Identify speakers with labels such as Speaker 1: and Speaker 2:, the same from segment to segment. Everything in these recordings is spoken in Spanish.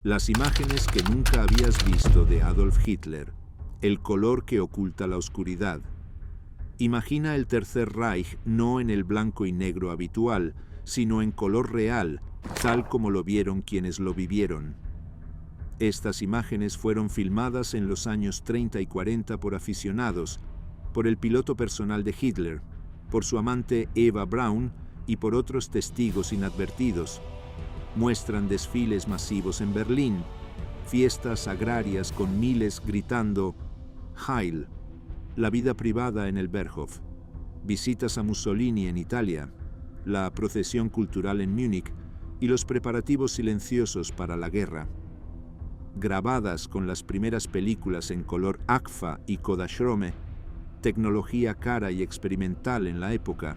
Speaker 1: Las imágenes que nunca habías visto de Adolf Hitler, el color que oculta la oscuridad. Imagina el Tercer Reich no en el blanco y negro habitual, sino en color real, tal como lo vieron quienes lo vivieron. Estas imágenes fueron filmadas en los años 30 y 40 por aficionados, por el piloto personal de Hitler, por su amante Eva Braun y por otros testigos inadvertidos. Muestran desfiles masivos en Berlín, fiestas agrarias con miles gritando Heil, la vida privada en el Berghof, visitas a Mussolini en Italia, la procesión cultural en Múnich y los preparativos silenciosos para la guerra. Grabadas con las primeras películas en color Agfa y Kodachrome, tecnología cara y experimental en la época,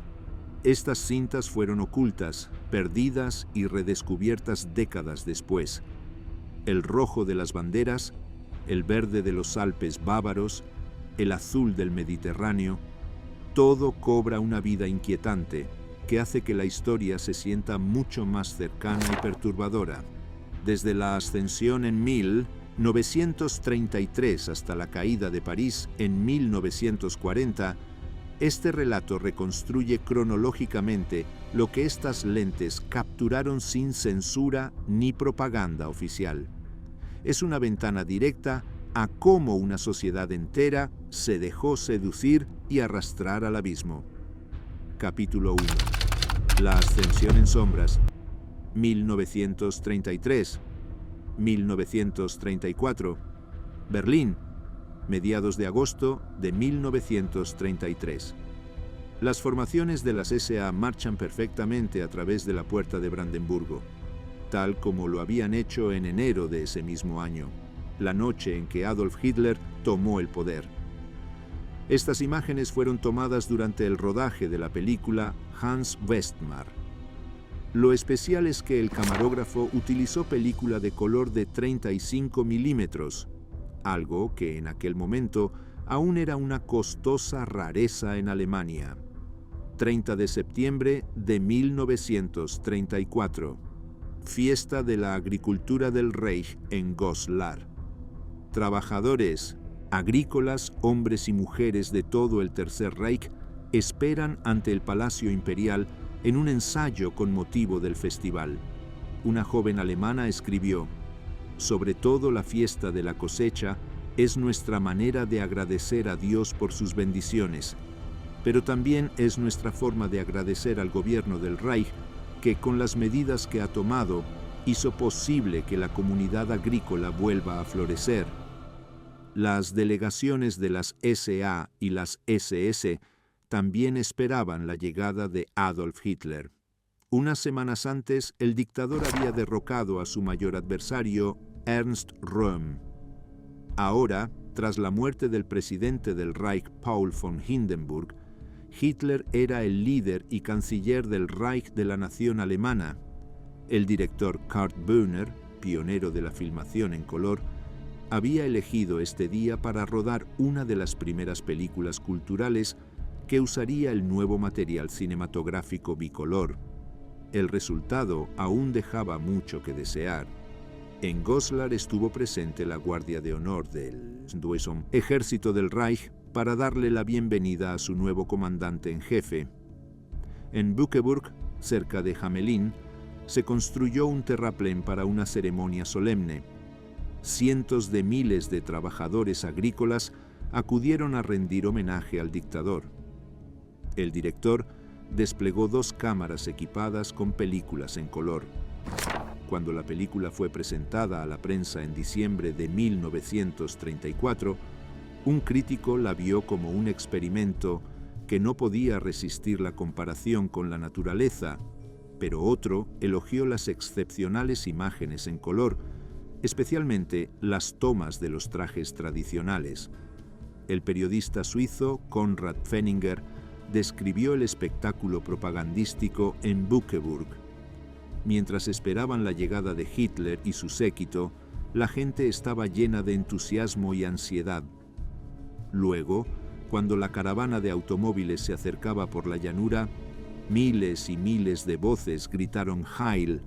Speaker 1: estas cintas fueron ocultas, perdidas y redescubiertas décadas después. El rojo de las banderas, el verde de los Alpes bávaros, el azul del Mediterráneo, todo cobra una vida inquietante que hace que la historia se sienta mucho más cercana y perturbadora. Desde la ascensión en 1933 hasta la caída de París en 1940, este relato reconstruye cronológicamente lo que estas lentes capturaron sin censura ni propaganda oficial. Es una ventana directa a cómo una sociedad entera se dejó seducir y arrastrar al abismo. Capítulo 1. La ascensión en sombras. 1933. 1934. Berlín. Mediados de agosto de 1933. Las formaciones de las SA marchan perfectamente a través de la puerta de Brandenburgo, tal como lo habían hecho en enero de ese mismo año, la noche en que Adolf Hitler tomó el poder. Estas imágenes fueron tomadas durante el rodaje de la película Hans Westmar. Lo especial es que el camarógrafo utilizó película de color de 35 milímetros, algo que en aquel momento aún era una costosa rareza en Alemania. 30 de septiembre de 1934. Fiesta de la agricultura del Reich en Goslar. Trabajadores, agrícolas, hombres y mujeres de todo el Tercer Reich esperan ante el Palacio Imperial en un ensayo con motivo del festival. Una joven alemana escribió: sobre todo la fiesta de la cosecha es nuestra manera de agradecer a Dios por sus bendiciones, pero también es nuestra forma de agradecer al gobierno del Reich que con las medidas que ha tomado hizo posible que la comunidad agrícola vuelva a florecer. Las delegaciones de las SA y las SS también esperaban la llegada de Adolf Hitler. Unas semanas antes, el dictador había derrocado a su mayor adversario, Ernst Röhm. Ahora, tras la muerte del presidente del Reich, Paul von Hindenburg, Hitler era el líder y canciller del Reich de la nación alemana. El director Kurt Böhner, pionero de la filmación en color, había elegido este día para rodar una de las primeras películas culturales que usaría el nuevo material cinematográfico bicolor. El resultado aún dejaba mucho que desear. En Goslar estuvo presente la Guardia de Honor del Ejército del Reich para darle la bienvenida a su nuevo comandante en jefe. En Bückeburg, cerca de Hamelin, se construyó un terraplén para una ceremonia solemne. Cientos de miles de trabajadores agrícolas acudieron a rendir homenaje al dictador. El director desplegó 2 cámaras equipadas con películas en color. Cuando la película fue presentada a la prensa en diciembre de 1934, un crítico la vio como un experimento que no podía resistir la comparación con la naturaleza, pero otro elogió las excepcionales imágenes en color, especialmente las tomas de los trajes tradicionales. El periodista suizo Konrad Pfenninger describió el espectáculo propagandístico en Bückeburg. Mientras esperaban la llegada de Hitler y su séquito, la gente estaba llena de entusiasmo y ansiedad. Luego, cuando la caravana de automóviles se acercaba por la llanura, miles y miles de voces gritaron Heil,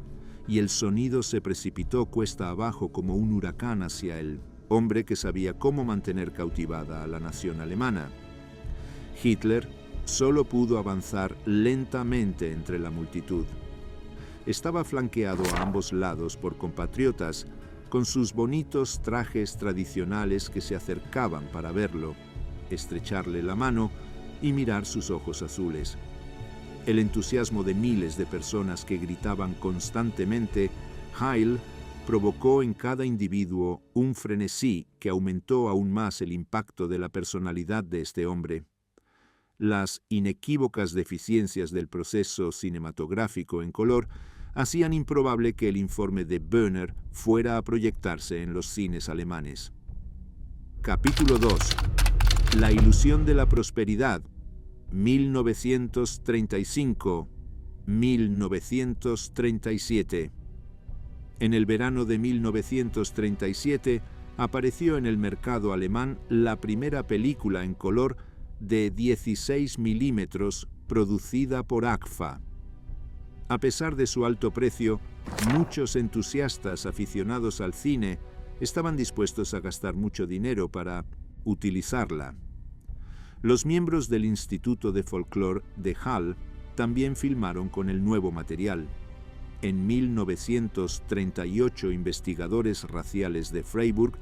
Speaker 1: y el sonido se precipitó cuesta abajo como un huracán hacia el hombre que sabía cómo mantener cautivada a la nación alemana. Hitler solo pudo avanzar lentamente entre la multitud. Estaba flanqueado a ambos lados por compatriotas con sus bonitos trajes tradicionales que se acercaban para verlo, estrecharle la mano y mirar sus ojos azules. El entusiasmo de miles de personas que gritaban constantemente «Heil» provocó en cada individuo un frenesí que aumentó aún más el impacto de la personalidad de este hombre. Las inequívocas deficiencias del proceso cinematográfico en color hacían improbable que el informe de Böhner fuera a proyectarse en los cines alemanes. Capítulo 2. La ilusión de la prosperidad, 1935-1937. En el verano de 1937 apareció en el mercado alemán la primera película en color de 16 milímetros producida por Agfa. A pesar de su alto precio, muchos entusiastas aficionados al cine estaban dispuestos a gastar mucho dinero para utilizarla. Los miembros del Instituto de Folklore de Halle también filmaron con el nuevo material. En 1938, investigadores raciales de Freiburg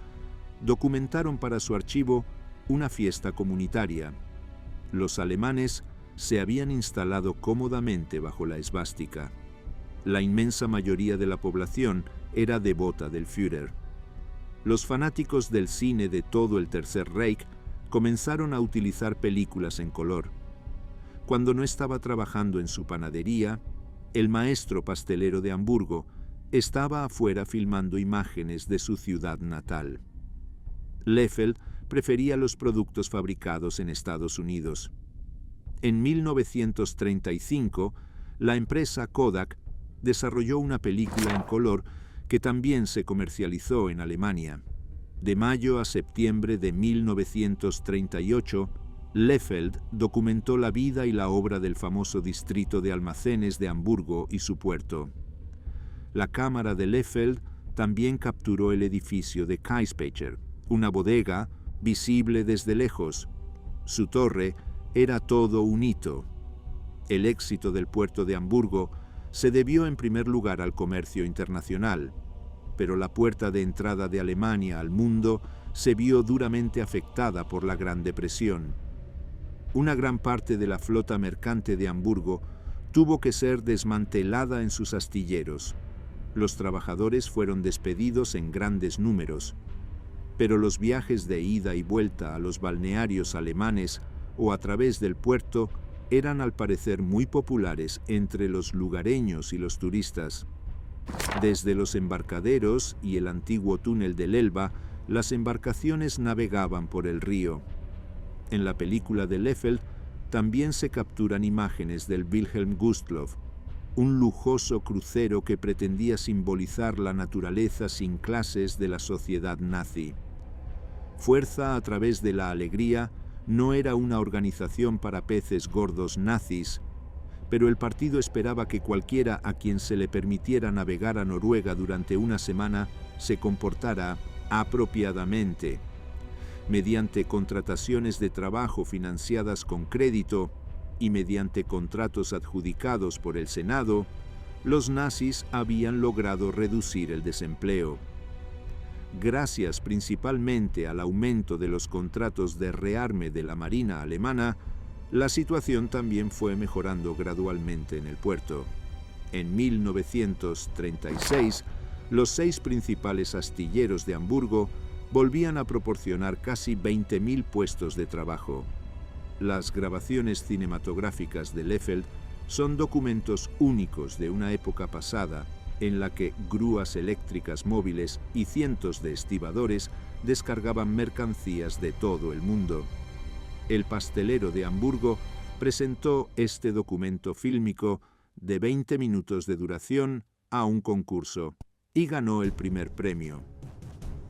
Speaker 1: documentaron para su archivo una fiesta comunitaria. Los alemanes se habían instalado cómodamente bajo la esvástica. La inmensa mayoría de la población era devota del Führer. Los fanáticos del cine de todo el Tercer Reich comenzaron a utilizar películas en color. Cuando no estaba trabajando en su panadería, el maestro pastelero de Hamburgo estaba afuera filmando imágenes de su ciudad natal. Leffel prefería los productos fabricados en Estados Unidos. En 1935, la empresa Kodak desarrolló una película en color que también se comercializó en Alemania. De mayo a septiembre de 1938, Leffel documentó la vida y la obra del famoso distrito de almacenes de Hamburgo y su puerto. La cámara de Leffel también capturó el edificio de Kaispecher, una bodega visible desde lejos. Su torre era todo un hito. El éxito del puerto de Hamburgo se debió en primer lugar al comercio internacional, pero la puerta de entrada de Alemania al mundo se vio duramente afectada por la Gran Depresión. Una gran parte de la flota mercante de Hamburgo tuvo que ser desmantelada en sus astilleros. Los trabajadores fueron despedidos en grandes números, pero los viajes de ida y vuelta a los balnearios alemanes o a través del puerto eran al parecer muy populares entre los lugareños y los turistas. Desde los embarcaderos y el antiguo túnel del Elba, las embarcaciones navegaban por el río. En la película de Leffel también se capturan imágenes del Wilhelm Gustloff, un lujoso crucero que pretendía simbolizar la naturaleza sin clases de la sociedad nazi. Fuerza a través de la alegría no era una organización para peces gordos nazis, pero el partido esperaba que cualquiera a quien se le permitiera navegar a Noruega durante una semana se comportara apropiadamente. Mediante contrataciones de trabajo financiadas con crédito y mediante contratos adjudicados por el Senado, los nazis habían logrado reducir el desempleo. Gracias principalmente al aumento de los contratos de rearme de la Marina alemana, la situación también fue mejorando gradualmente en el puerto. En 1936, los 6 principales astilleros de Hamburgo volvían a proporcionar casi 20.000 puestos de trabajo. Las grabaciones cinematográficas de Leffel son documentos únicos de una época pasada en la que grúas eléctricas móviles y cientos de estibadores descargaban mercancías de todo el mundo. El pastelero de Hamburgo presentó este documento fílmico de 20 minutos de duración a un concurso y ganó el primer premio.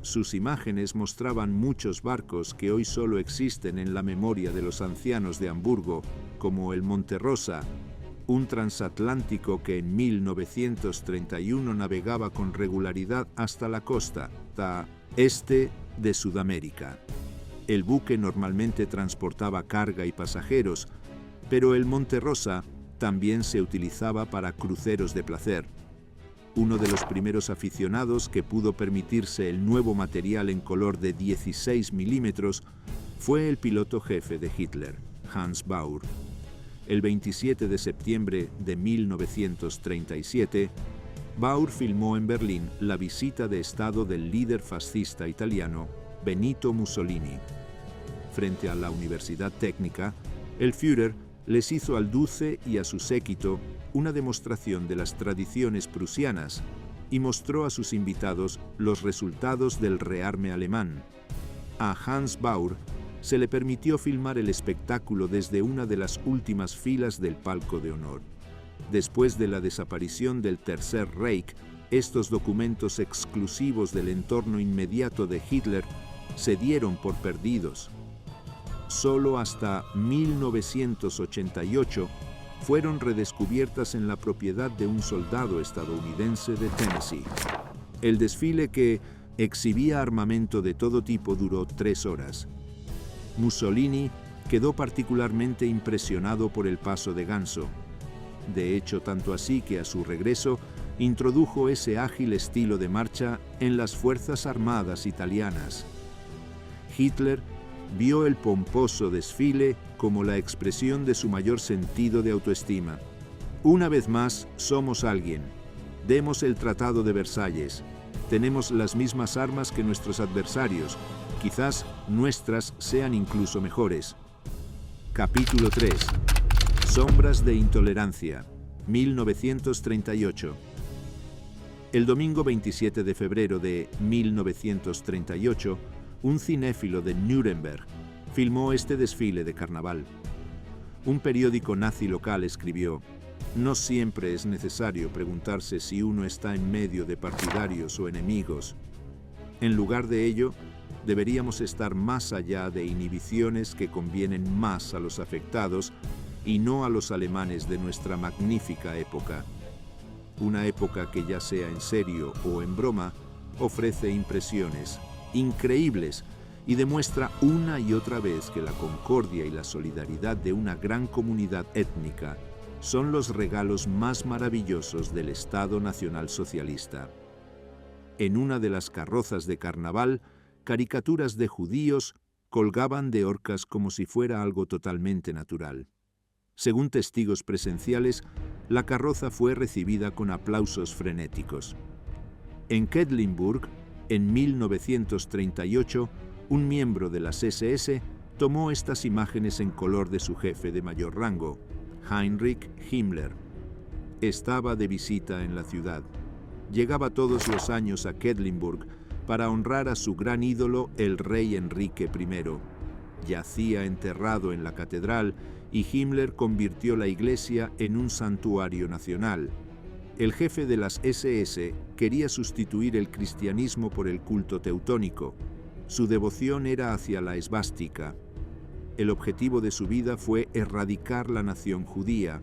Speaker 1: Sus imágenes mostraban muchos barcos que hoy solo existen en la memoria de los ancianos de Hamburgo, como el Monte Rosa, un transatlántico que en 1931 navegaba con regularidad hasta la costa este de Sudamérica. El buque normalmente transportaba carga y pasajeros, pero el Monte Rosa también se utilizaba para cruceros de placer. Uno de los primeros aficionados que pudo permitirse el nuevo material en color de 16 milímetros fue el piloto jefe de Hitler, Hans Baur. El 27 de septiembre de 1937, Baur filmó en Berlín la visita de Estado del líder fascista italiano, Benito Mussolini. Frente a la Universidad Técnica, el Führer les hizo al Duce y a su séquito una demostración de las tradiciones prusianas y mostró a sus invitados los resultados del rearme alemán. A Hans Baur se le permitió filmar el espectáculo desde una de las últimas filas del palco de honor. Después de la desaparición del Tercer Reich, estos documentos exclusivos del entorno inmediato de Hitler se dieron por perdidos. Solo hasta 1988 fueron redescubiertas en la propiedad de un soldado estadounidense de Tennessee. El desfile, que exhibía armamento de todo tipo, duró 3 horas. Mussolini quedó particularmente impresionado por el paso de ganso. De hecho, tanto así que a su regreso introdujo ese ágil estilo de marcha en las Fuerzas Armadas italianas. Hitler vio el pomposo desfile como la expresión de su mayor sentido de autoestima. Una vez más, somos alguien. Demos el Tratado de Versalles. Tenemos las mismas armas que nuestros adversarios. Quizás nuestras sean incluso mejores. Capítulo 3. Sombras de intolerancia, 1938. El domingo 27 de febrero de 1938, un cinéfilo de Nuremberg filmó este desfile de carnaval. Un periódico nazi local escribió: «No siempre es necesario preguntarse si uno está en medio de partidarios o enemigos. En lugar de ello, deberíamos estar más allá de inhibiciones que convienen más a los afectados y no a los alemanes de nuestra magnífica época. Una época que, ya sea en serio o en broma, ofrece impresiones increíbles y demuestra una y otra vez que la concordia y la solidaridad de una gran comunidad étnica son los regalos más maravillosos del Estado Nacional Socialista». En una de las carrozas de carnaval, caricaturas de judíos colgaban de horcas como si fuera algo totalmente natural. Según testigos presenciales, la carroza fue recibida con aplausos frenéticos. En Quedlinburg, en 1938, un miembro de las SS tomó estas imágenes en color de su jefe de mayor rango, Heinrich Himmler. Estaba de visita en la ciudad. Llegaba todos los años a Quedlinburg para honrar a su gran ídolo, el rey Enrique I. Yacía enterrado en la catedral y Himmler convirtió la iglesia en un santuario nacional. El jefe de las SS quería sustituir el cristianismo por el culto teutónico. Su devoción era hacia la esvástica. El objetivo de su vida fue erradicar la nación judía.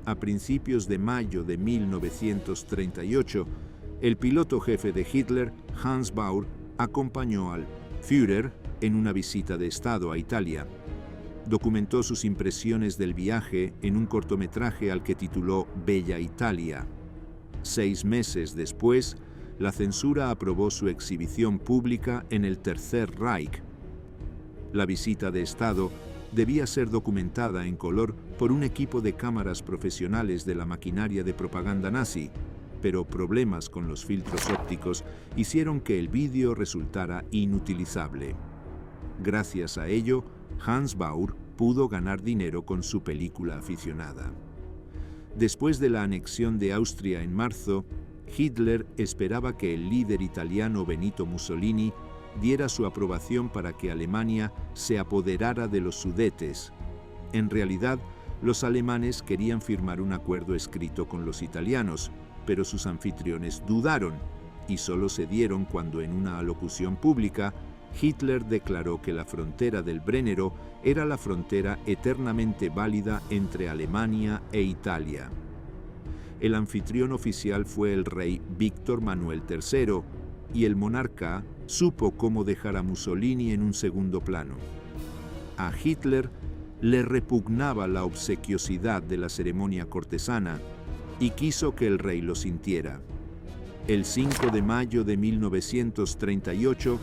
Speaker 1: A principios de mayo de 1938, el piloto jefe de Hitler, Hans Baur, acompañó al Führer en una visita de Estado a Italia. Documentó sus impresiones del viaje en un cortometraje al que tituló Bella Italia. 6 meses después, la censura aprobó su exhibición pública en el Tercer Reich. La visita de Estado debía ser documentada en color por un equipo de cámaras profesionales de la maquinaria de propaganda nazi, pero problemas con los filtros ópticos hicieron que el vídeo resultara inutilizable. Gracias a ello, Hans Baur pudo ganar dinero con su película aficionada. Después de la anexión de Austria en marzo, Hitler esperaba que el líder italiano Benito Mussolini diera su aprobación para que Alemania se apoderara de los Sudetes. En realidad, los alemanes querían firmar un acuerdo escrito con los italianos, pero sus anfitriones dudaron y solo cedieron cuando, en una alocución pública, Hitler declaró que la frontera del Brennero era la frontera eternamente válida entre Alemania e Italia. El anfitrión oficial fue el rey Víctor Manuel III, y el monarca supo cómo dejar a Mussolini en un segundo plano. A Hitler le repugnaba la obsequiosidad de la ceremonia cortesana y quiso que el rey lo sintiera. El 5 de mayo de 1938,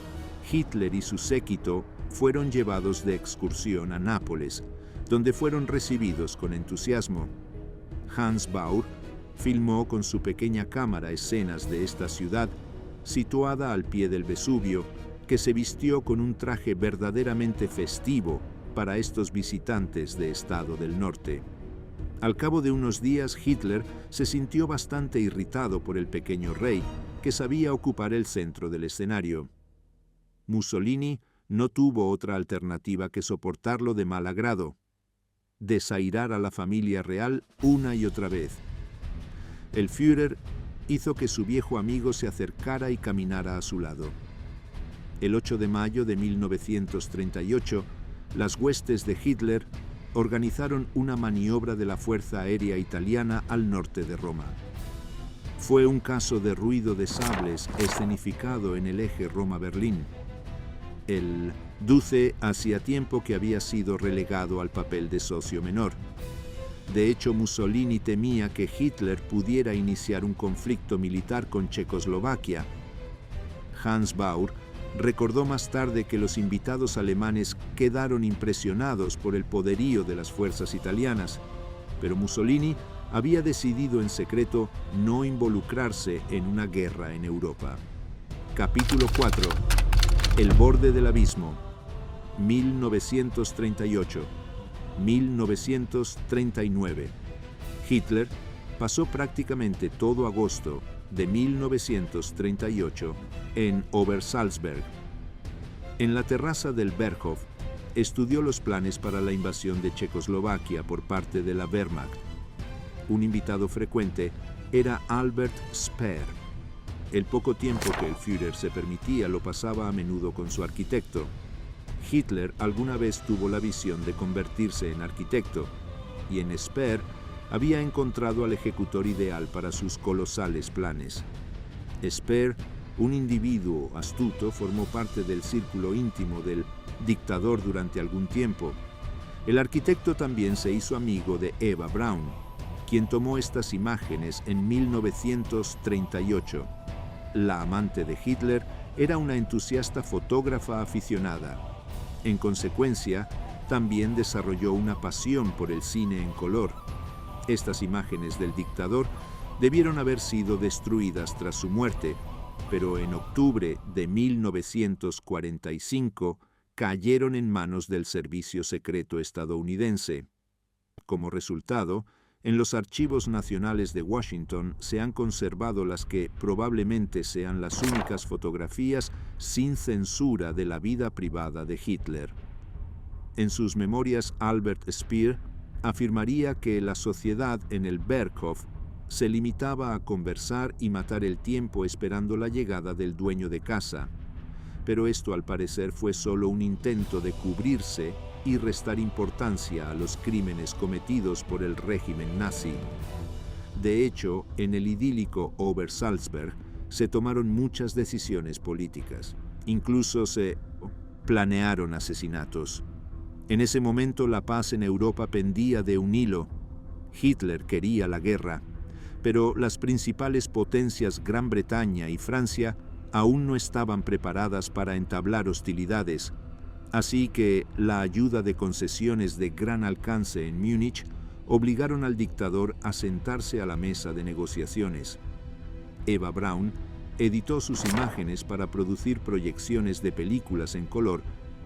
Speaker 1: Hitler y su séquito fueron llevados de excursión a Nápoles, donde fueron recibidos con entusiasmo. Hans Baur filmó con su pequeña cámara escenas de esta ciudad, situada al pie del Vesubio, que se vistió con un traje verdaderamente festivo para estos visitantes de Estado del Norte. Al cabo de unos días, Hitler se sintió bastante irritado por el pequeño rey, que sabía ocupar el centro del escenario. Mussolini no tuvo otra alternativa que soportarlo de mal agrado, desairar a la familia real una y otra vez. El Führer hizo que su viejo amigo se acercara y caminara a su lado. El 8 de mayo de 1938, las huestes de Hitler organizaron una maniobra de la Fuerza Aérea Italiana al norte de Roma. Fue un caso de ruido de sables escenificado en el eje Roma-Berlín. El Duce hacía tiempo que había sido relegado al papel de socio menor. De hecho, Mussolini temía que Hitler pudiera iniciar un conflicto militar con Checoslovaquia. Hans Baur recordó más tarde que los invitados alemanes quedaron impresionados por el poderío de las fuerzas italianas, pero Mussolini había decidido en secreto no involucrarse en una guerra en Europa. Capítulo 4. El borde del abismo. 1938. 1939. Hitler pasó prácticamente todo agosto de 1938 en Obersalzberg. En la terraza del Berghof estudió los planes para la invasión de Checoslovaquia por parte de la Wehrmacht. Un invitado frecuente era Albert Speer. El poco tiempo que el Führer se permitía lo pasaba a menudo con su arquitecto. Hitler alguna vez tuvo la visión de convertirse en arquitecto, y en Speer había encontrado al ejecutor ideal para sus colosales planes. Speer, un individuo astuto, formó parte del círculo íntimo del dictador durante algún tiempo. El arquitecto también se hizo amigo de Eva Braun, quien tomó estas imágenes en 1938. La amante de Hitler era una entusiasta fotógrafa aficionada. En consecuencia, también desarrolló una pasión por el cine en color. Estas imágenes del dictador debieron haber sido destruidas tras su muerte, pero en octubre de 1945 cayeron en manos del Servicio Secreto estadounidense. Como resultado, en los archivos nacionales de Washington se han conservado las que probablemente sean las únicas fotografías sin censura de la vida privada de Hitler. En sus memorias, Albert Speer afirmaría que la sociedad en el Berghof se limitaba a conversar y matar el tiempo esperando la llegada del dueño de casa, pero esto al parecer fue solo un intento de cubrirse y restar importancia a los crímenes cometidos por el régimen nazi. De hecho, en el idílico Obersalzberg se tomaron muchas decisiones políticas. Incluso se planearon asesinatos. En ese momento la paz en Europa pendía de un hilo. Hitler quería la guerra, pero las principales potencias Gran Bretaña y Francia aún no estaban preparadas para entablar hostilidades. Así que la ayuda de concesiones de gran alcance en Múnich obligaron al dictador a sentarse a la mesa de negociaciones. Eva Braun editó sus imágenes para producir proyecciones de películas en color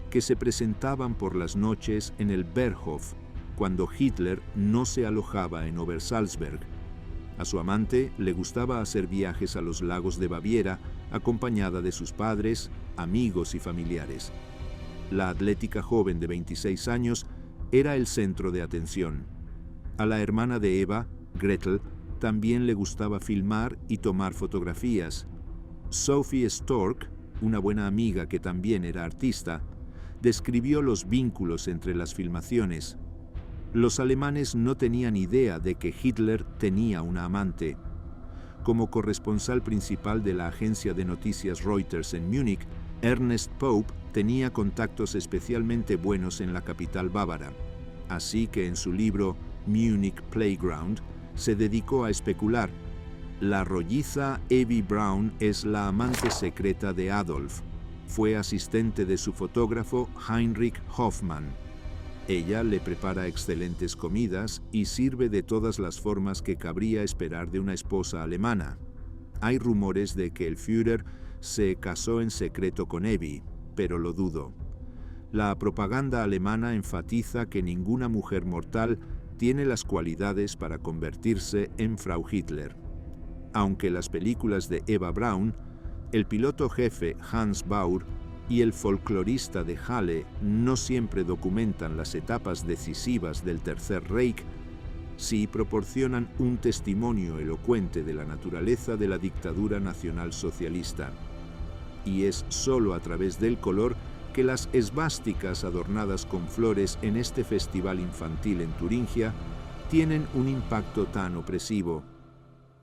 Speaker 1: que se presentaban por las noches en el Berghof, cuando Hitler no se alojaba en Obersalzberg. A su amante le gustaba hacer viajes a los lagos de Baviera, acompañada de sus padres, amigos y familiares. La atlética joven de 26 años era el centro de atención. A la hermana de Eva, Gretel, también le gustaba filmar y tomar fotografías. Sophie Stork una buena amiga que también era artista, describió los vínculos entre las filmaciones. Los alemanes no tenían idea de que Hitler tenía una amante. Como corresponsal principal de la agencia de noticias Reuters en Múnich, Ernest Pope tenía contactos especialmente buenos en la capital bávara. Así que en su libro Munich Playground se dedicó a especular: la rolliza Evi Braun es la amante secreta de Adolf. Fue asistente de su fotógrafo Heinrich Hoffmann. Ella le prepara excelentes comidas y sirve de todas las formas que cabría esperar de una esposa alemana. Hay rumores de que el Führer se casó en secreto con Evi, pero lo dudo. La propaganda alemana enfatiza que ninguna mujer mortal tiene las cualidades para convertirse en Frau Hitler. Aunque las películas de Eva Braun, el piloto jefe Hans Baur y el folclorista de Halle no siempre documentan las etapas decisivas del Tercer Reich, sí proporcionan un testimonio elocuente de la naturaleza de la dictadura nacionalsocialista. Y es solo a través del color que las esvásticas adornadas con flores en este festival infantil en Turingia tienen un impacto tan opresivo.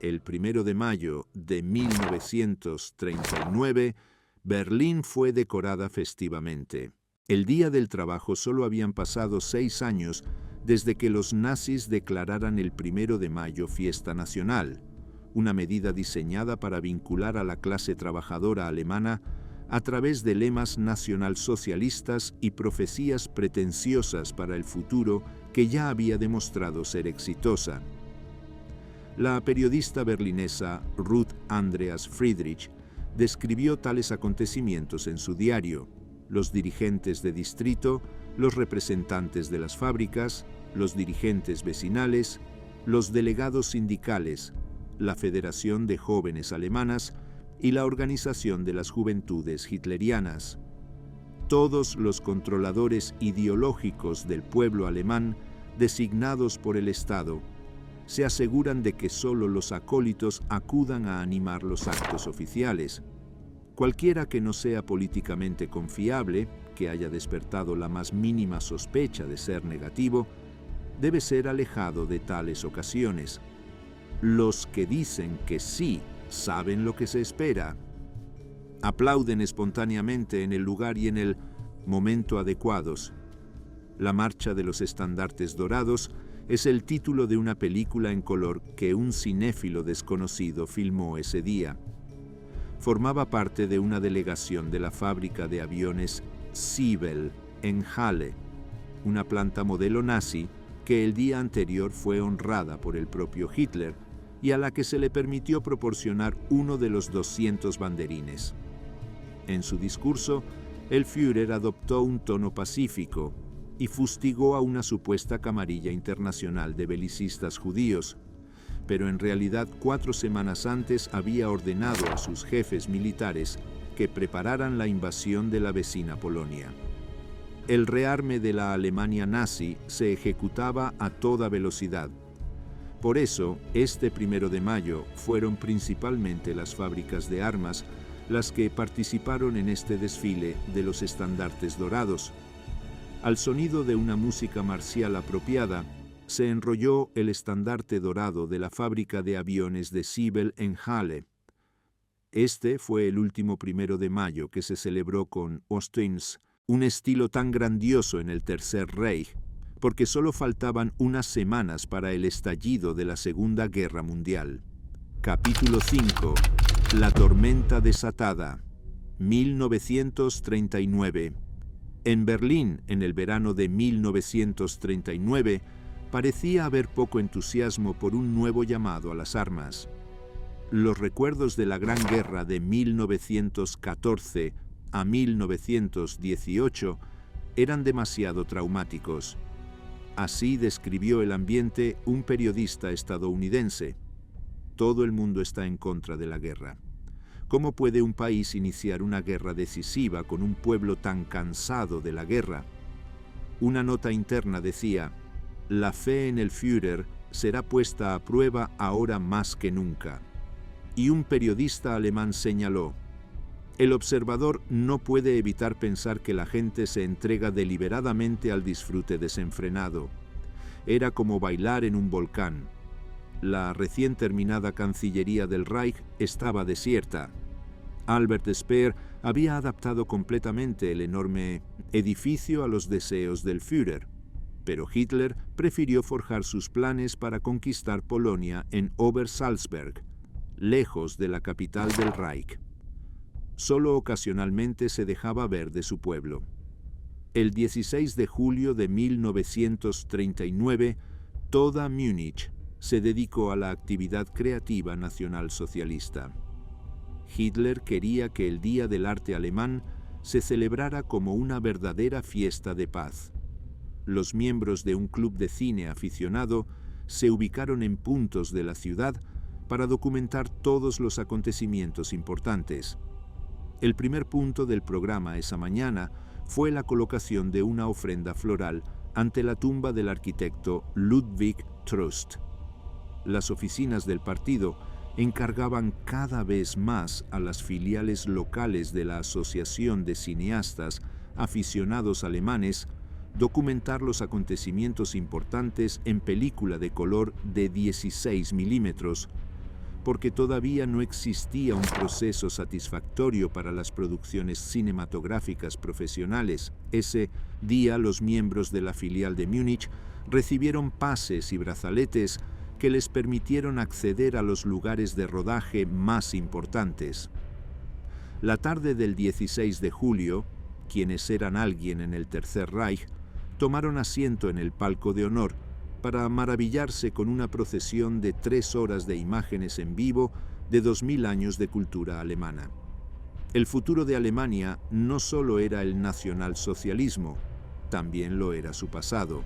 Speaker 1: El 1 de mayo de 1939, Berlín fue decorada festivamente. El Día del Trabajo solo habían pasado 6 años desde que los nazis declararan el 1 de mayo fiesta nacional, una medida diseñada para vincular a la clase trabajadora alemana a través de lemas nacionalsocialistas y profecías pretenciosas para el futuro que ya había demostrado ser exitosa. La periodista berlinesa Ruth Andreas Friedrich describió tales acontecimientos en su diario. Los dirigentes de distrito, los representantes de las fábricas, los dirigentes vecinales, los delegados sindicales, la Federación de Jóvenes Alemanas y la Organización de las Juventudes Hitlerianas. Todos los controladores ideológicos del pueblo alemán, designados por el Estado, se aseguran de que solo los acólitos acudan a animar los actos oficiales. Cualquiera que no sea políticamente confiable, que haya despertado la más mínima sospecha de ser negativo, debe ser alejado de tales ocasiones. Los que dicen que sí saben lo que se espera. Aplauden espontáneamente en el lugar y en el momento adecuados. La Marcha de los Estandartes Dorados es el título de una película en color que un cinéfilo desconocido filmó ese día. Formaba parte de una delegación de la fábrica de aviones Zwiebel en Halle, una planta modelo nazi que el día anterior fue honrada por el propio Hitler y a la que se le permitió proporcionar uno de los 200 banderines. En su discurso, el Führer adoptó un tono pacífico y fustigó a una supuesta camarilla internacional de belicistas judíos, pero en realidad 4 semanas antes había ordenado a sus jefes militares que prepararan la invasión de la vecina Polonia. El rearme de la Alemania nazi se ejecutaba a toda velocidad. Por eso, este 1 de mayo fueron principalmente las fábricas de armas las que participaron en este desfile de los estandartes dorados. Al sonido de una música marcial apropiada, se enrolló el estandarte dorado de la fábrica de aviones de Zwiebel en Halle. Este fue el último 1 de mayo que se celebró con Ostens, un estilo tan grandioso en el Tercer Reich, porque solo faltaban unas semanas para el estallido de la Segunda Guerra Mundial. Capítulo 5. La tormenta desatada. 1939. En Berlín, en el verano de 1939, parecía haber poco entusiasmo por un nuevo llamado a las armas. Los recuerdos de la Gran Guerra de 1914 a 1918 eran demasiado traumáticos. Así describió el ambiente un periodista estadounidense. Todo el mundo está en contra de la guerra. ¿Cómo puede un país iniciar una guerra decisiva con un pueblo tan cansado de la guerra? Una nota interna decía: la fe en el Führer será puesta a prueba ahora más que nunca. Y un periodista alemán señaló: El observador no puede evitar pensar que la gente se entrega deliberadamente al disfrute desenfrenado. Era como bailar en un volcán. La recién terminada Cancillería del Reich estaba desierta. Albert Speer había adaptado completamente el enorme edificio a los deseos del Führer, pero Hitler prefirió forjar sus planes para conquistar Polonia en Obersalzberg, lejos de la capital del Reich. Solo ocasionalmente se dejaba ver de su pueblo. El 16 de julio de 1939, toda Múnich se dedicó a la actividad creativa nacionalsocialista. Hitler quería que el Día del Arte Alemán se celebrara como una verdadera fiesta de paz. Los miembros de un club de cine aficionado se ubicaron en puntos de la ciudad para documentar todos los acontecimientos importantes. El primer punto del programa esa mañana fue la colocación de una ofrenda floral ante la tumba del arquitecto Ludwig Trust. Las oficinas del partido encargaban cada vez más a las filiales locales de la Asociación de Cineastas Aficionados Alemanes documentar los acontecimientos importantes en película de color de 16 milímetros, porque todavía no existía un proceso satisfactorio para las producciones cinematográficas profesionales. Ese día los miembros de la filial de Múnich recibieron pases y brazaletes que les permitieron acceder a los lugares de rodaje más importantes. La tarde del 16 de julio, quienes eran alguien en el Tercer Reich, tomaron asiento en el palco de honor para maravillarse con una procesión de 3 horas de imágenes en vivo de 2000 años de cultura alemana. El futuro de Alemania no solo era el nacionalsocialismo, también lo era su pasado.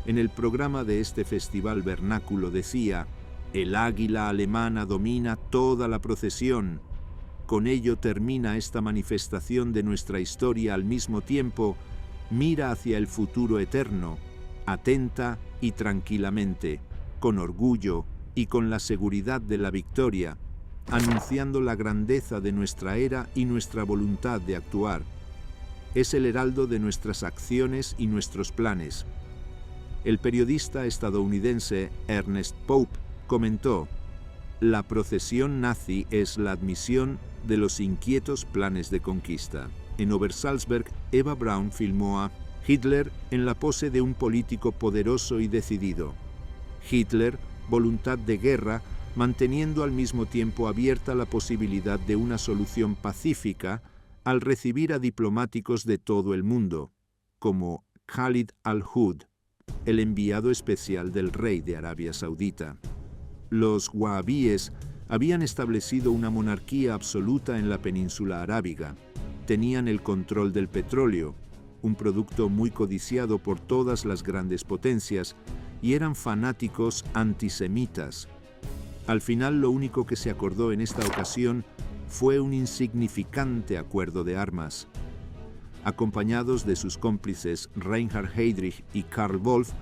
Speaker 1: En el programa de este festival vernáculo decía: «El águila alemana domina toda la procesión. Con ello termina esta manifestación de nuestra historia al mismo tiempo, mira hacia el futuro eterno, atenta y tranquilamente, con orgullo y con la seguridad de la victoria, anunciando la grandeza de nuestra era y nuestra voluntad de actuar. Es el heraldo de nuestras acciones y nuestros planes». El periodista estadounidense Ernest Pope comentó: «La procesión nazi es la admisión de los inquietos planes de conquista». En Obersalzberg, Eva Braun filmó a Hitler en la pose de un político poderoso y decidido. Hitler, voluntad de guerra, manteniendo al mismo tiempo abierta la posibilidad de una solución pacífica al recibir a diplomáticos de todo el mundo, como Khalid al-Hud, el enviado especial del rey de Arabia Saudita. Los wahabíes habían establecido una monarquía absoluta en la península arábiga. Tenían el control del petróleo, un producto muy codiciado por todas las grandes potencias, y eran fanáticos antisemitas. Al final, lo único que se acordó en esta ocasión fue un insignificante acuerdo de armas. Acompañados de sus cómplices Reinhard Heydrich y Karl Wolff,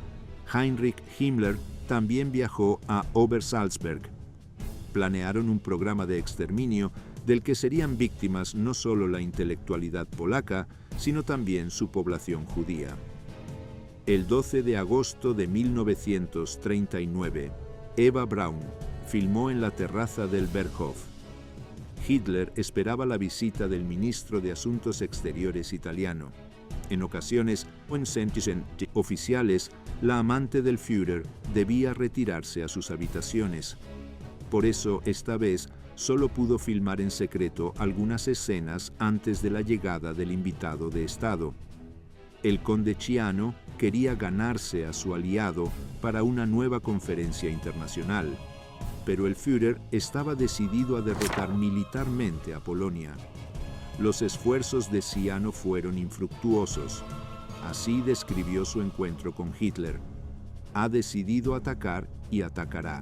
Speaker 1: Heinrich Himmler también viajó a Obersalzberg. Planearon un programa de exterminio del que serían víctimas no solo la intelectualidad polaca, sino también su población judía. El 12 de agosto de 1939, Eva Braun filmó en la terraza del Berghof. Hitler esperaba la visita del ministro de Asuntos Exteriores italiano. En ocasiones o en sentencias oficiales, la amante del Führer debía retirarse a sus habitaciones. Por eso, esta vez, solo pudo filmar en secreto algunas escenas antes de la llegada del invitado de Estado. El conde Ciano quería ganarse a su aliado para una nueva conferencia internacional, pero el Führer estaba decidido a derrotar militarmente a Polonia. Los esfuerzos de Ciano fueron infructuosos. Así describió su encuentro con Hitler: «Ha decidido atacar y atacará».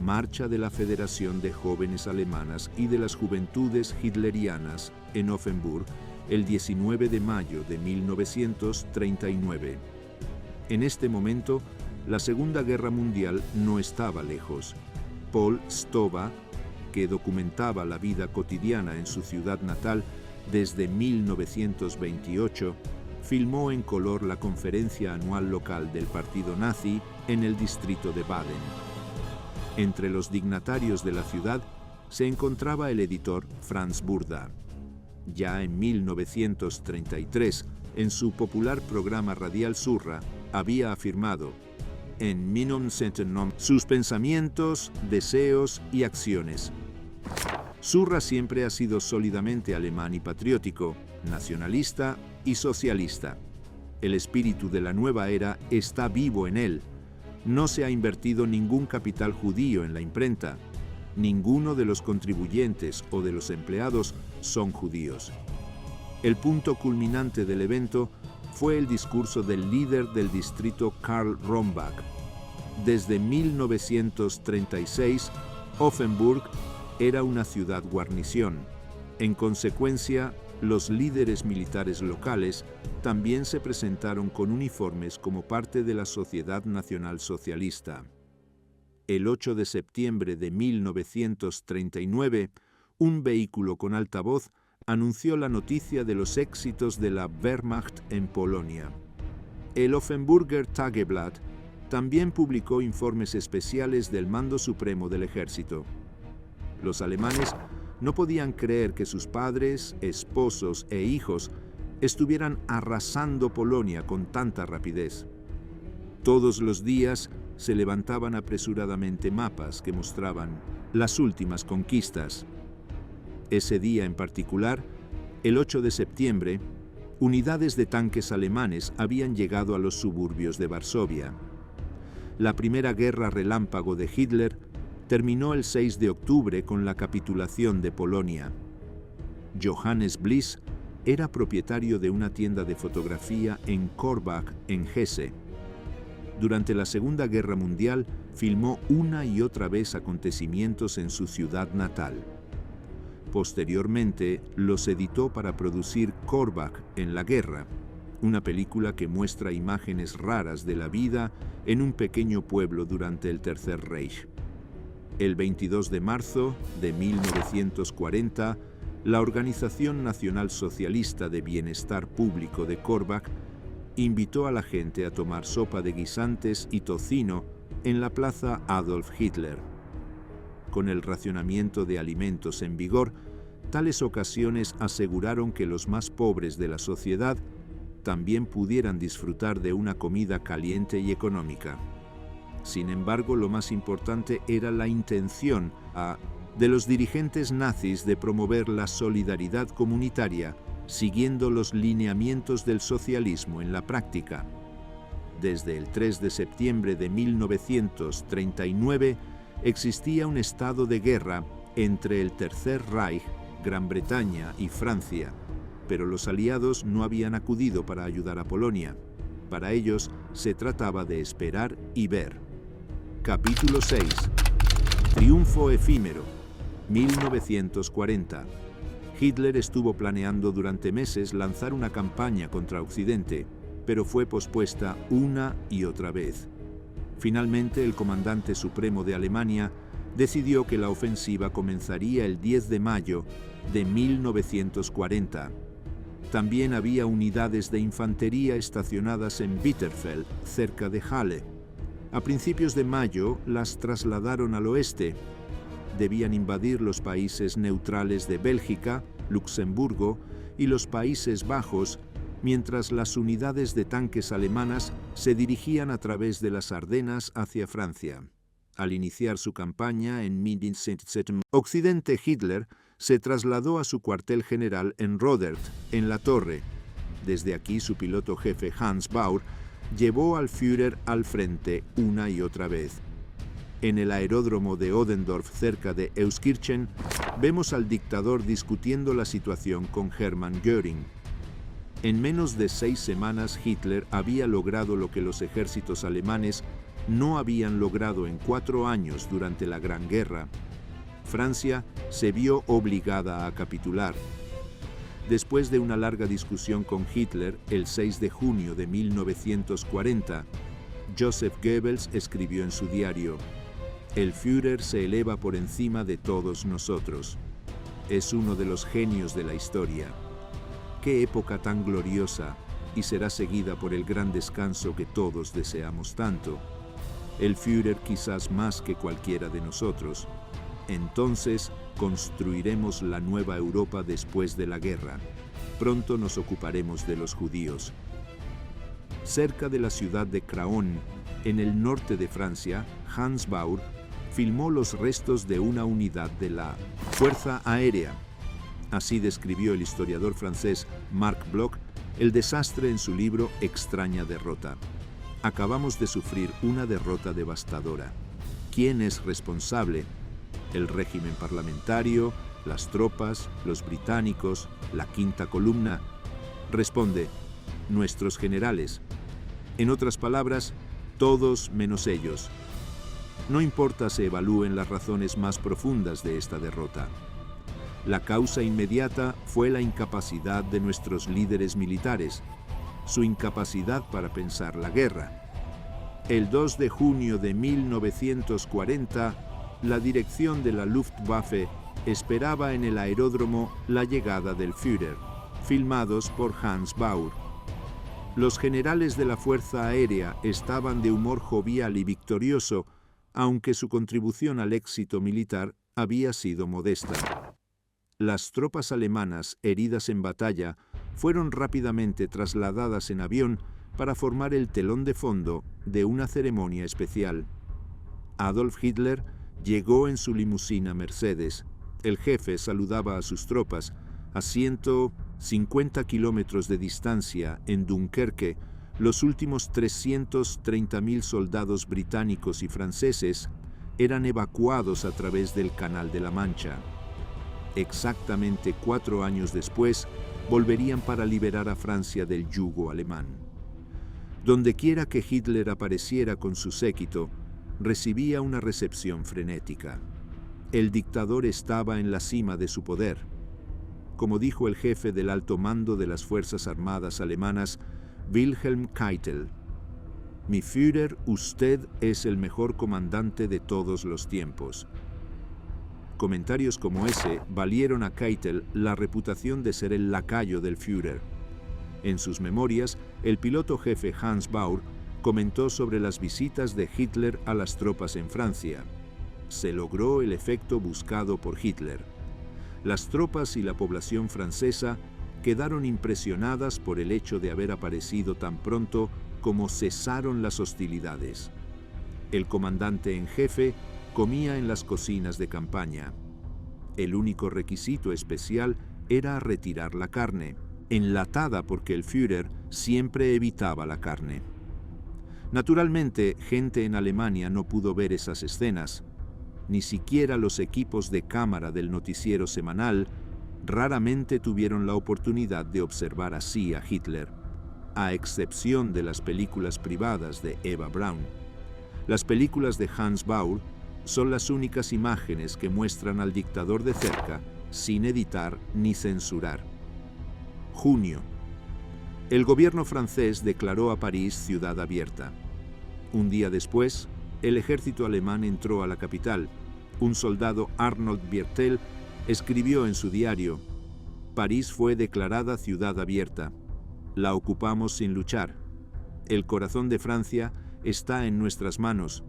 Speaker 1: Marcha de la Federación de Jóvenes Alemanas y de las Juventudes Hitlerianas en Offenburg, el 19 de mayo de 1939. En este momento, la Segunda Guerra Mundial no estaba lejos. Paul Stoba, que documentaba la vida cotidiana en su ciudad natal desde 1928, filmó en color la conferencia anual local del partido nazi en el distrito de Baden. Entre los dignatarios de la ciudad se encontraba el editor Franz Burda. Ya en 1933, en su popular programa radial Surra, había afirmado: en Minum Centenum, sus pensamientos, deseos y acciones. Surra siempre ha sido sólidamente alemán y patriótico, nacionalista y socialista. El espíritu de la nueva era está vivo en él. No se ha invertido ningún capital judío en la imprenta. Ninguno de los contribuyentes o de los empleados son judíos. El punto culminante del evento fue el discurso del líder del distrito Karl Rombach. Desde 1936, Offenburg era una ciudad guarnición. En consecuencia, los líderes militares locales también se presentaron con uniformes como parte de la Sociedad Nacional Socialista. El 8 de septiembre de 1939, un vehículo con altavoz anunció la noticia de los éxitos de la Wehrmacht en Polonia. El Offenburger Tageblatt también publicó informes especiales del Mando Supremo del Ejército. Los alemanes no podían creer que sus padres, esposos e hijos estuvieran arrasando Polonia con tanta rapidez. Todos los días se levantaban apresuradamente mapas que mostraban las últimas conquistas. Ese día en particular, el 8 de septiembre, unidades de tanques alemanes habían llegado a los suburbios de Varsovia. La primera guerra relámpago de Hitler terminó el 6 de octubre con la capitulación de Polonia. Johannes Bliss era propietario de una tienda de fotografía en Korbach, en Hesse. Durante la Segunda Guerra Mundial, filmó una y otra vez acontecimientos en su ciudad natal. Posteriormente, los editó para producir Korbach en la guerra, una película que muestra imágenes raras de la vida en un pequeño pueblo durante el Tercer Reich. El 22 de marzo de 1940, la Organización Nacional Socialista de Bienestar Público de Korbach invitó a la gente a tomar sopa de guisantes y tocino en la plaza Adolf Hitler. Con el racionamiento de alimentos en vigor, tales ocasiones aseguraron que los más pobres de la sociedad también pudieran disfrutar de una comida caliente y económica. Sin embargo, lo más importante era la intención de los dirigentes nazis de promover la solidaridad comunitaria, siguiendo los lineamientos del socialismo en la práctica. Desde el 3 de septiembre de 1939 existía un estado de guerra entre el Tercer Reich, Gran Bretaña y Francia, pero los aliados no habían acudido para ayudar a Polonia. Para ellos se trataba de esperar y ver. Capítulo 6. Triunfo efímero. 1940. Hitler estuvo planeando durante meses lanzar una campaña contra Occidente, pero fue pospuesta una y otra vez. Finalmente, el comandante supremo de Alemania decidió que la ofensiva comenzaría el 10 de mayo de 1940. También había unidades de infantería estacionadas en Bitterfeld, cerca de Halle. A principios de mayo las trasladaron al oeste. Debían invadir los países neutrales de Bélgica, Luxemburgo y los Países Bajos, mientras las unidades de tanques alemanas se dirigían a través de las Ardenas hacia Francia. Al iniciar su campaña en Occidente, Hitler se trasladó a su cuartel general en Rodert, en la Torre. Desde aquí su piloto jefe Hans Baur llevó al Führer al frente una y otra vez. En el aeródromo de Oddendorf, cerca de Euskirchen, vemos al dictador discutiendo la situación con Hermann Göring. En menos de 6 semanas, Hitler había logrado lo que los ejércitos alemanes no habían logrado en 4 años durante la Gran Guerra. Francia se vio obligada a capitular. Después de una larga discusión con Hitler, el 6 de junio de 1940, Joseph Goebbels escribió en su diario: El Führer se eleva por encima de todos nosotros. Es uno de los genios de la historia. Qué época tan gloriosa, y será seguida por el gran descanso que todos deseamos tanto. El Führer quizás más que cualquiera de nosotros. Entonces construiremos la nueva Europa después de la guerra. Pronto nos ocuparemos de los judíos. Cerca de la ciudad de Craonne, en el norte de Francia, Hans Baur filmó los restos de una unidad de la Fuerza Aérea. Así describió el historiador francés Marc Bloch el desastre en su libro Extraña derrota. Acabamos de sufrir una derrota devastadora. ¿Quién es responsable? ¿El régimen parlamentario, las tropas, los británicos, la quinta columna? Responde, nuestros generales. En otras palabras, todos menos ellos. No importa se evalúen las razones más profundas de esta derrota. La causa inmediata fue la incapacidad de nuestros líderes militares, su incapacidad para pensar la guerra. El 2 de junio de 1940, la dirección de la Luftwaffe esperaba en el aeródromo la llegada del Führer, filmados por Hans Baur. Los generales de la Fuerza Aérea estaban de humor jovial y victorioso, aunque su contribución al éxito militar había sido modesta. Las tropas alemanas heridas en batalla fueron rápidamente trasladadas en avión para formar el telón de fondo de una ceremonia especial. Adolf Hitler llegó en su limusina Mercedes. El jefe saludaba a sus tropas. A 150 kilómetros de distancia, en Dunkerque, los últimos 330.000 soldados británicos y franceses eran evacuados a través del Canal de la Mancha. Exactamente 4 años después, volverían para liberar a Francia del yugo alemán. Dondequiera que Hitler apareciera con su séquito, recibía una recepción frenética. El dictador estaba en la cima de su poder. Como dijo el jefe del alto mando de las Fuerzas Armadas alemanas, Wilhelm Keitel, «Mi Führer, usted es el mejor comandante de todos los tiempos». Comentarios como ese valieron a Keitel la reputación de ser el lacayo del Führer. En sus memorias, el piloto jefe Hans Baur comentó sobre las visitas de Hitler a las tropas en Francia. Se logró el efecto buscado por Hitler. Las tropas y la población francesa quedaron impresionadas por el hecho de haber aparecido tan pronto como cesaron las hostilidades. El comandante en jefe comía en las cocinas de campaña. El único requisito especial era retirar la carne, enlatada porque el Führer siempre evitaba la carne. Naturalmente, gente en Alemania no pudo ver esas escenas. Ni siquiera los equipos de cámara del noticiero semanal raramente tuvieron la oportunidad de observar así a Hitler, a excepción de las películas privadas de Eva Braun. Las películas de Hans Baur son las únicas imágenes que muestran al dictador de cerca, sin editar ni censurar. Junio. El gobierno francés declaró a París ciudad abierta. Un día después, el ejército alemán entró a la capital. Un soldado, Arnold Biertel, escribió en su diario: «París fue declarada ciudad abierta. La ocupamos sin luchar. El corazón de Francia está en nuestras manos».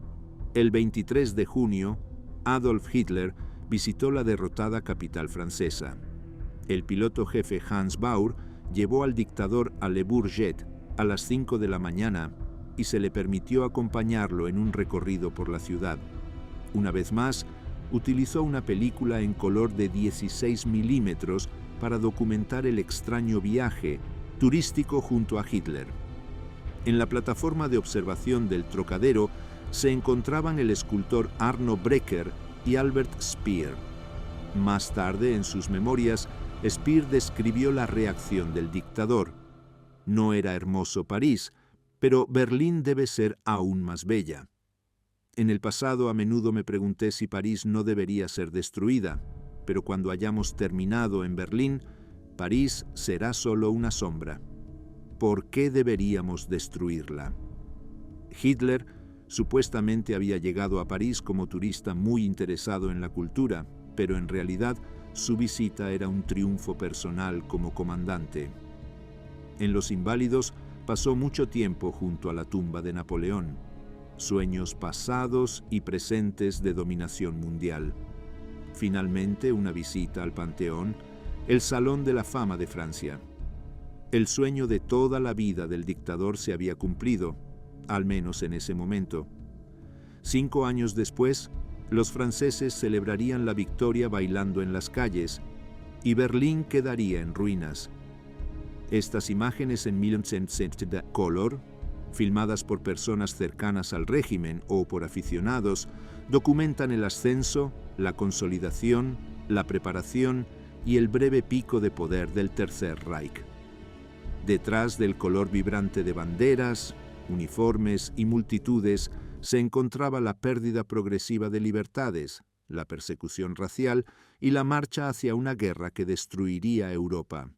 Speaker 1: El 23 de junio, Adolf Hitler visitó la derrotada capital francesa. El piloto jefe Hans Baur llevó al dictador a Le Bourget a las 5 de la mañana y se le permitió acompañarlo en un recorrido por la ciudad. Una vez más, utilizó una película en color de 16 milímetros para documentar el extraño viaje turístico junto a Hitler. En la plataforma de observación del Trocadero se encontraban el escultor Arno Breker y Albert Speer. Más tarde, en sus memorias, Speer describió la reacción del dictador. No era hermoso París, pero Berlín debe ser aún más bella. En el pasado a menudo me pregunté si París no debería ser destruida, pero cuando hayamos terminado en Berlín, París será solo una sombra. ¿Por qué deberíamos destruirla? Hitler Supuestamente había llegado a París como turista muy interesado en la cultura, pero en realidad su visita era un triunfo personal como comandante. En Los Inválidos pasó mucho tiempo junto a la tumba de Napoleón. Sueños pasados y presentes de dominación mundial. Finalmente, una visita al Panteón, el Salón de la Fama de Francia. El sueño de toda la vida del dictador se había cumplido, al menos en ese momento. 5 años después, los franceses celebrarían la victoria bailando en las calles, y Berlín quedaría en ruinas. Estas imágenes en 1970 color, filmadas por personas cercanas al régimen o por aficionados, documentan el ascenso, la consolidación, la preparación y el breve pico de poder del Tercer Reich. Detrás del color vibrante de banderas, uniformes y multitudes se encontraba la pérdida progresiva de libertades, la persecución racial y la marcha hacia una guerra que destruiría Europa.